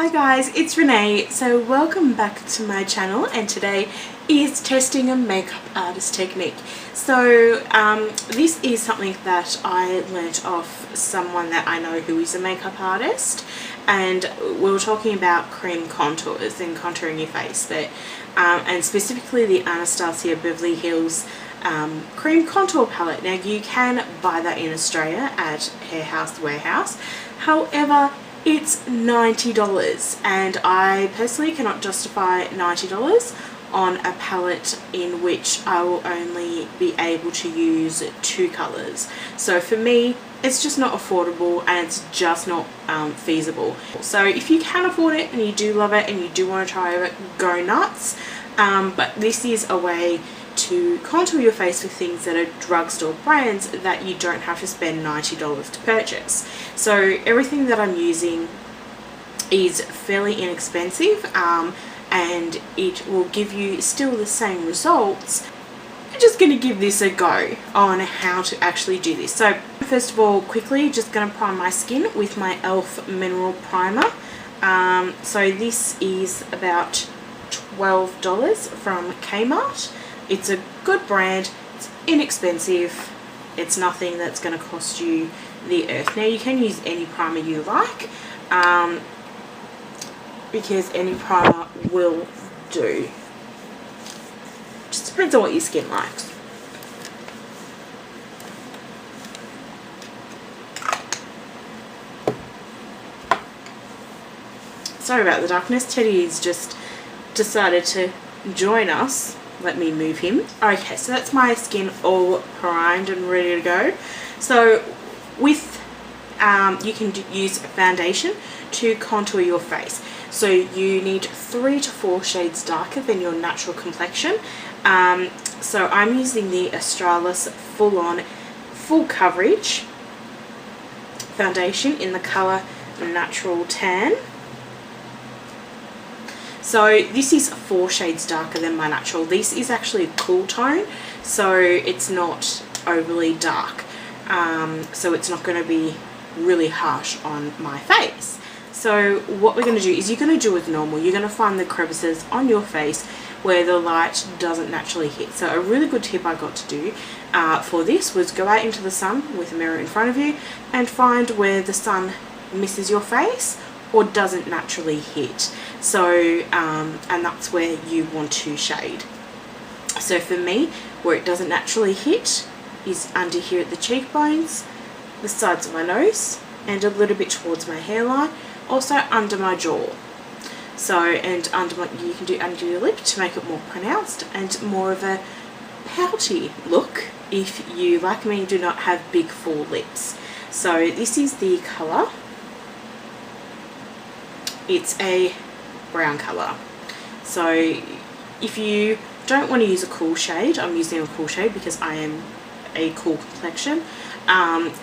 Hi guys, it's Renee. So welcome back to my channel, and today is testing a makeup artist technique. So this is something that I learnt off someone that I know who is a makeup artist, and we were talking about cream contours and contouring your face, but and specifically the Anastasia Beverly Hills cream contour palette. Now you can buy that in Australia at Hair House Warehouse, however it's $90, and I personally cannot justify $90 on a palette in which I will only be able to use 2 colours. So for me it's just not affordable, and it's just not feasible. So if you can afford it and you do love it and you do want to try it, go nuts. But this is a way to contour your face with things that are drugstore brands that you don't have to spend $90 to purchase. So everything that I'm using is fairly inexpensive, and it will give you still the same results. I'm just going to give this a go on how to actually do this. So first of all, quickly just going to prime my skin with my e.l.f. mineral primer. So this is about $12 from Kmart. It's a good brand, it's inexpensive, it's nothing that's going to cost you the earth. Now you can use any primer you like, because any primer will do. Just depends on what your skin likes. Sorry about the darkness, Teddy's just decided to join us. Let me move him. Okay, so that's my skin all primed and ready to go. So with you can use foundation to contour your face. So you need 3 to 4 shades darker than your natural complexion. So I'm using the Australis full coverage foundation in the colour Natural Tan. So this is 4 shades darker than my natural. This is actually a cool tone, so it's not overly dark. So it's not going to be really harsh on my face. So what we're going to do is you're going to do as normal. You're going to find the crevices on your face where the light doesn't naturally hit. So a really good tip I got to do for this was go out into the sun with a mirror in front of you and find where the sun misses your face or doesn't naturally hit. So and that's where you want to shade. So for me, where it doesn't naturally hit is under here at the cheekbones, the sides of my nose, and a little bit towards my hairline, also under my jaw. So, and under my, you can do under your lip to make it more pronounced and more of a pouty look if you, like me, do not have big full lips. So this is the colour. It's a brown colour. So if you don't want to use a cool shade, I'm using a cool shade because I am a cool complexion,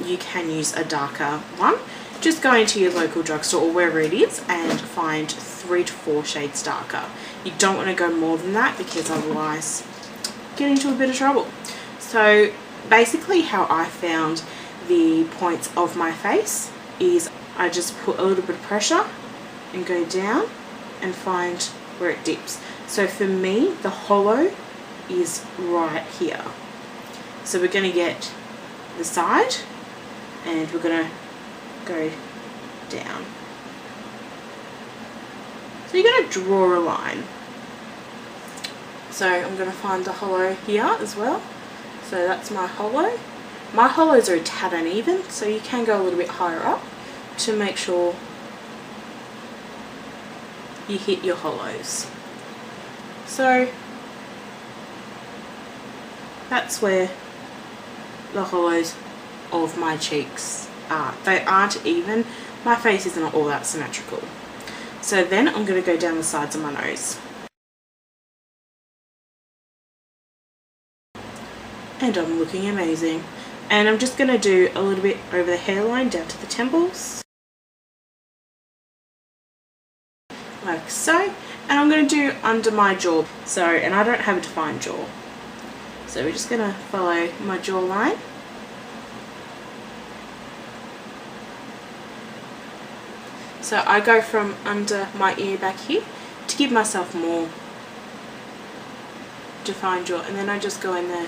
you can use a darker one. Just go into your local drugstore or wherever it is and find 3 to 4 shades darker. You don't want to go more than that because otherwise you get into a bit of trouble. So basically how I found the points of my face is I just put a little bit of pressure and go down and find where it dips. So for me, the hollow is right here. So we're going to get the side and we're going to go down. So you're going to draw a line. So I'm going to find the hollow here as well. So that's my hollow. My hollows are a tad uneven, so you can go a little bit higher up to make sure you hit your hollows. So that's where the hollows of my cheeks are. They aren't even. My face is not all that symmetrical. So then I'm going to go down the sides of my nose. And I'm looking amazing. And I'm just going to do a little bit over the hairline down to the temples. Like so. And I'm going to do under my jaw. So, and I don't have a defined jaw. So we're just going to follow my jawline. So I go from under my ear back here to give myself more defined jaw, and then I just go in there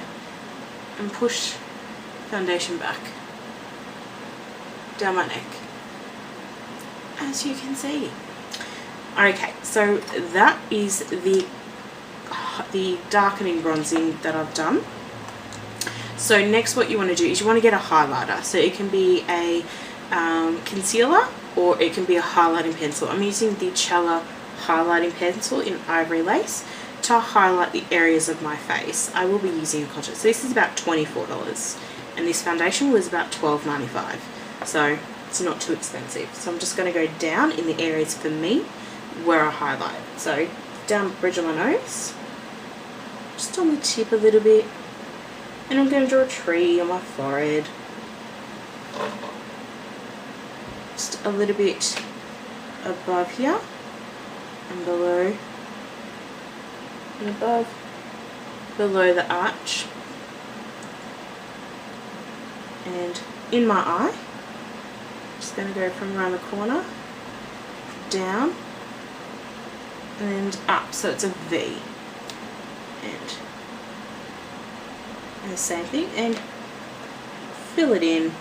and push foundation back down my neck, as you can see. Okay, so that is the darkening bronzing that I've done. So next what you want to do is you want to get a highlighter. So it can be a concealer or it can be a highlighting pencil. I'm using the Chella Highlighting Pencil in Ivory Lace to highlight the areas of my face. I will be using a contour. So this is about $24 and this foundation was about $12.95. So it's not too expensive. So I'm just going to go down in the areas for me where I highlight. So down the bridge of my nose, just on the tip a little bit, and I'm going to draw a tree on my forehead. Just a little bit above here and below and above, below the arch, and in my eye. Just going to go from around the corner down and up, so it's a V, and the same thing, and fill it in.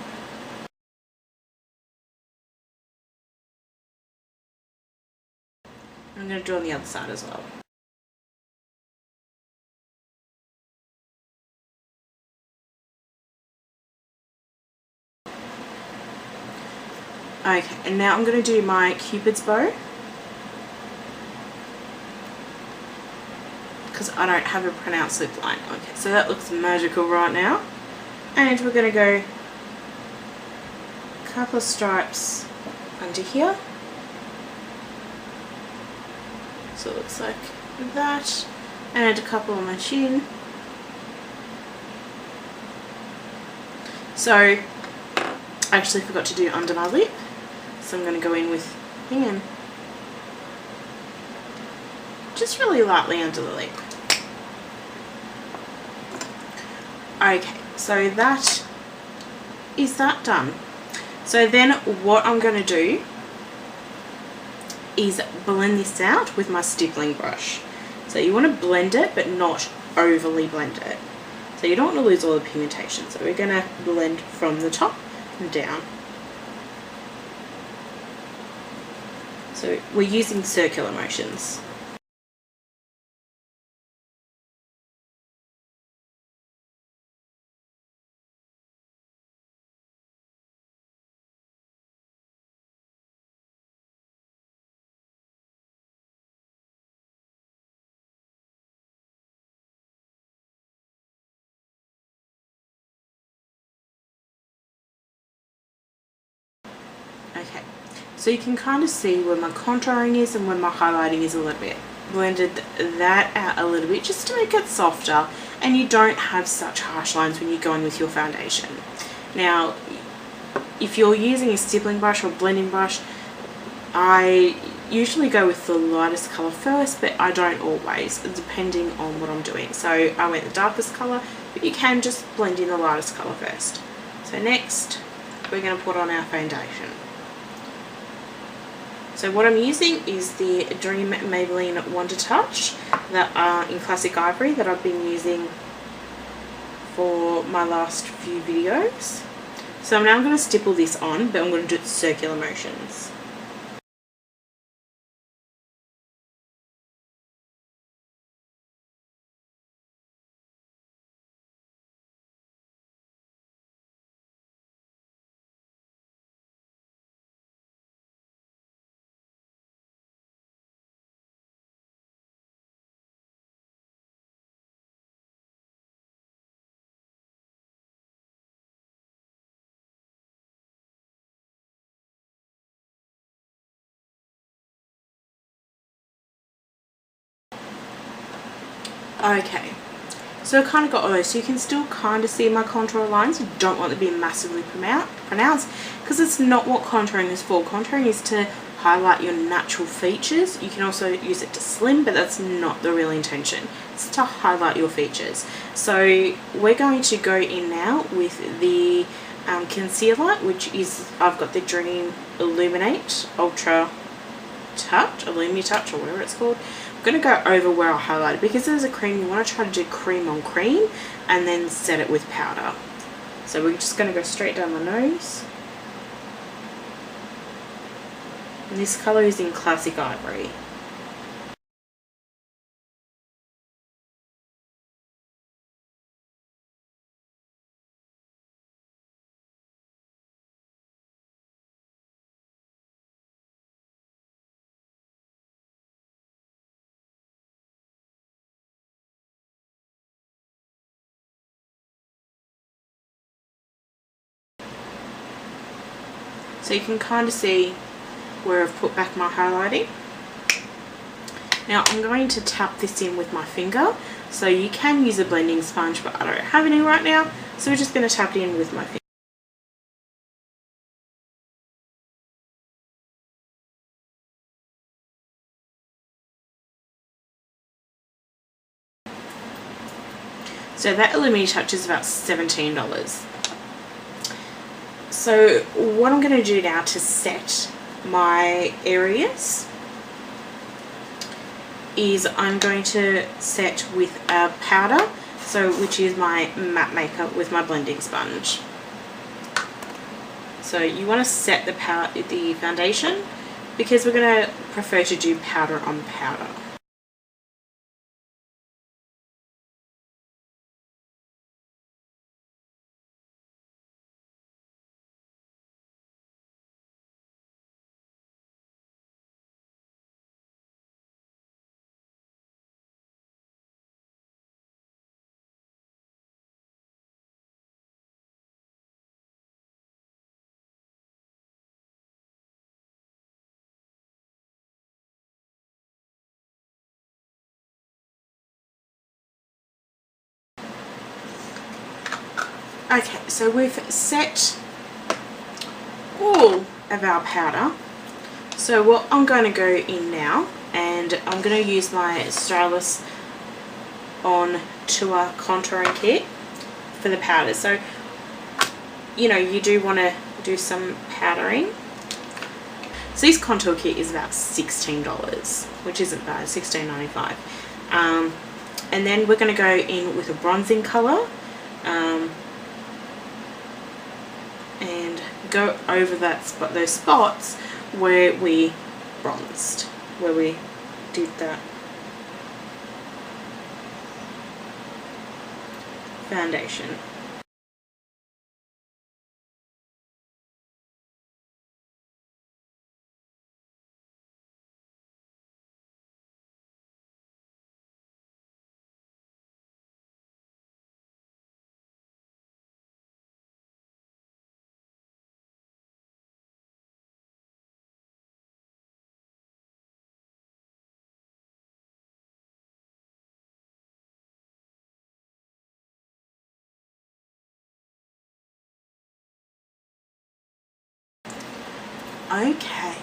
I'm going to draw on the other side as well. Okay, and now I'm going to do my Cupid's bow, because I don't have a pronounced lip line. Okay, so that looks magical right now. And we're going to go a couple of stripes under here. So it looks like that. And a couple on my chin. So I actually forgot to do under my lip. So I'm going to go in with, hang on, just really lightly under the lip. Okay, so that is that done. So then what I'm going to do is blend this out with my stippling brush. So you want to blend it but not overly blend it. So you don't want to lose all the pigmentation. So we're going to blend from the top and down. So we're using circular motions. Okay, so you can kind of see where my contouring is and where my highlighting is a little bit. Blended that out a little bit just to make it softer, and you don't have such harsh lines when you go in with your foundation. Now, if you're using a stippling brush or blending brush, I usually go with the lightest colour first, but I don't always, depending on what I'm doing. So I went the darkest colour, but you can just blend in the lightest colour first. So next, we're going to put on our foundation. So what I'm using is the Dream Maybelline Wonder Touch that are in Classic Ivory that I've been using for my last few videos. So now I'm going to stipple this on, but I'm going to do circular motions. Okay, so I kind of got all those, so you can still kind of see my contour lines. You don't want them to be massively pronounced because it's not what contouring is for. Contouring is to highlight your natural features. You can also use it to slim, but that's not the real intention. It's to highlight your features. So we're going to go in now with the concealer, which is, I've got the Dream Illuminate Ultra Touch, Illumitouch, or whatever it's called. I'm going to go over where I highlighted, because there's a cream, you want to try to do cream on cream and then set it with powder. So we're just going to go straight down my nose. And this colour is in Classic Ivory. So you can kind of see where I've put back my highlighting. Now I'm going to tap this in with my finger. So you can use a blending sponge, but I don't have any right now. So we're just going to tap it in with my finger. So that Illumitouch is about $17. So what I'm going to do now to set my areas is I'm going to set with a powder, so which is my matte makeup with my blending sponge. So you want to set the foundation, because we're going to prefer to do powder on powder. Okay, so we've set all of our powder. So what I'm going to go in now, and I'm going to use my Australis on Tour contouring kit for the powder. So, you know, you do want to do some powdering. So this contour kit is about $16, which isn't bad, $16.95. And then we're going to go in with a bronzing colour. And go over those spots where we bronzed, where we did that foundation. Okay,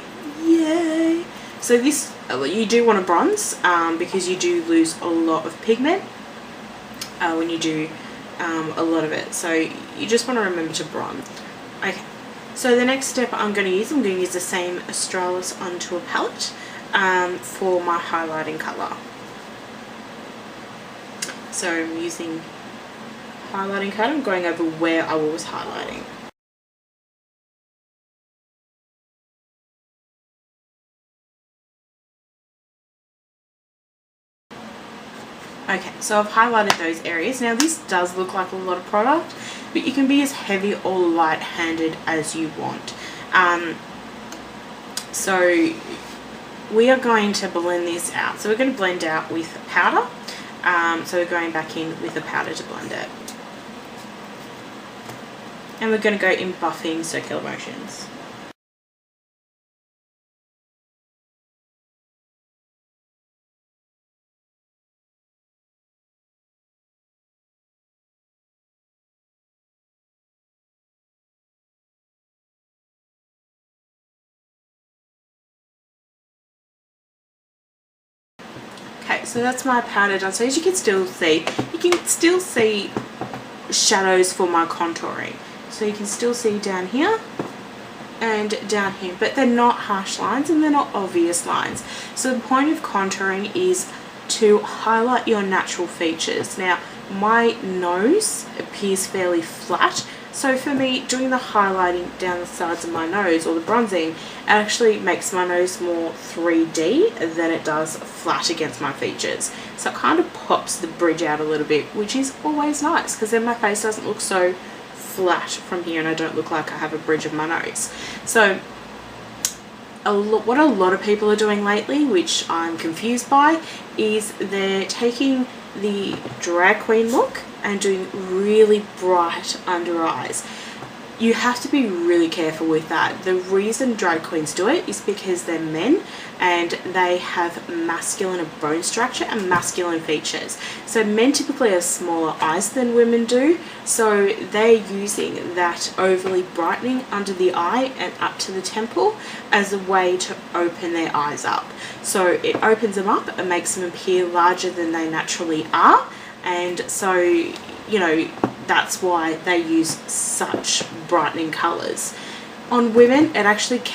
yay! So this, you do want to bronze because you do lose a lot of pigment when you do a lot of it. So you just want to remember to bronze. Okay, so the next step I'm going to use the same Australis onto a palette for my highlighting colour. So I'm using highlighting colour. I'm going over where I was highlighting. Okay, so I've highlighted those areas. Now this does look like a lot of product, but you can be as heavy or light-handed as you want. So we are going to blend this out. So we're going to blend out with powder. So we're going back in with the powder to blend it. And we're going to go in buffing circular motions. Okay, so that's my powder done. So as you can still see shadows for my contouring. So you can still see down here and down here, but they're not harsh lines and they're not obvious lines. So the point of contouring is to highlight your natural features. Now my nose appears fairly flat, so for me doing the highlighting down the sides of my nose or the bronzing, it actually makes my nose more 3D than it does flat against my features. So it kind of pops the bridge out a little bit, which is always nice because then my face doesn't look so flat from here and I don't look like I have a bridge of my nose. So what a lot of people are doing lately, which I'm confused by, is they're taking the drag queen look and doing really bright under eyes. You have to be really careful with that. The reason drag queens do it is because they're men and they have masculine bone structure and masculine features. So men typically have smaller eyes than women do, so they're using that overly brightening under the eye and up to the temple as a way to open their eyes up. So it opens them up and makes them appear larger than they naturally are, and so, you know, that's why they use such brightening colors. On women, it actually it's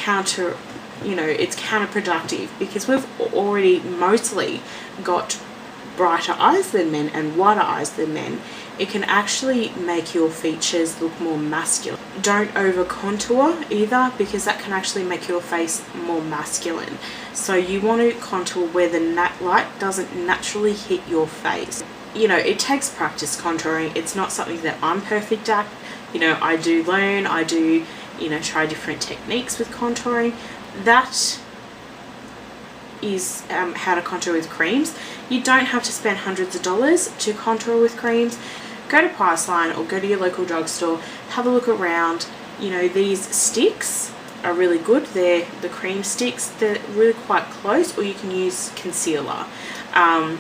counterproductive because we've already mostly got brighter eyes than men and wider eyes than men. It can actually make your features look more masculine. Don't over contour either, because that can actually make your face more masculine. So you want to contour where the light doesn't naturally hit your face. You know, it takes practice contouring. It's not something that I'm perfect at. You know, I do learn, I do, you know, try different techniques with contouring. That is how to contour with creams. You don't have to spend hundreds of dollars to contour with creams. Go to Priceline or go to your local drugstore, have a look around. You know, these sticks are really good. They're the cream sticks. They're really quite close, or you can use concealer. I'm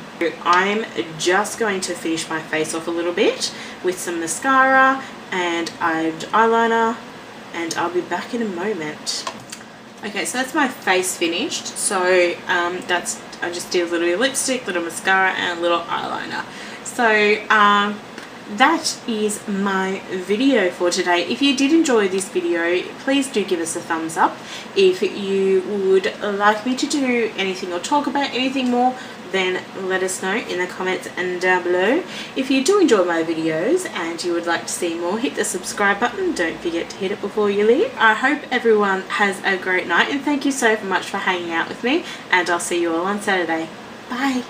just going to finish my face off a little bit with some mascara and eyeliner, and I'll be back in a moment. Okay, so that's my face finished. So I just did a little bit of lipstick, little mascara and a little eyeliner. So that is my video for today. If you did enjoy this video, please do give us a thumbs up. If you would like me to do anything or talk about anything more, then let us know in the comments and down below. If you do enjoy my videos and you would like to see more, hit the subscribe button. Don't forget to hit it before you leave. I hope everyone has a great night, and thank you so much for hanging out with me, and I'll see you all on Saturday. Bye.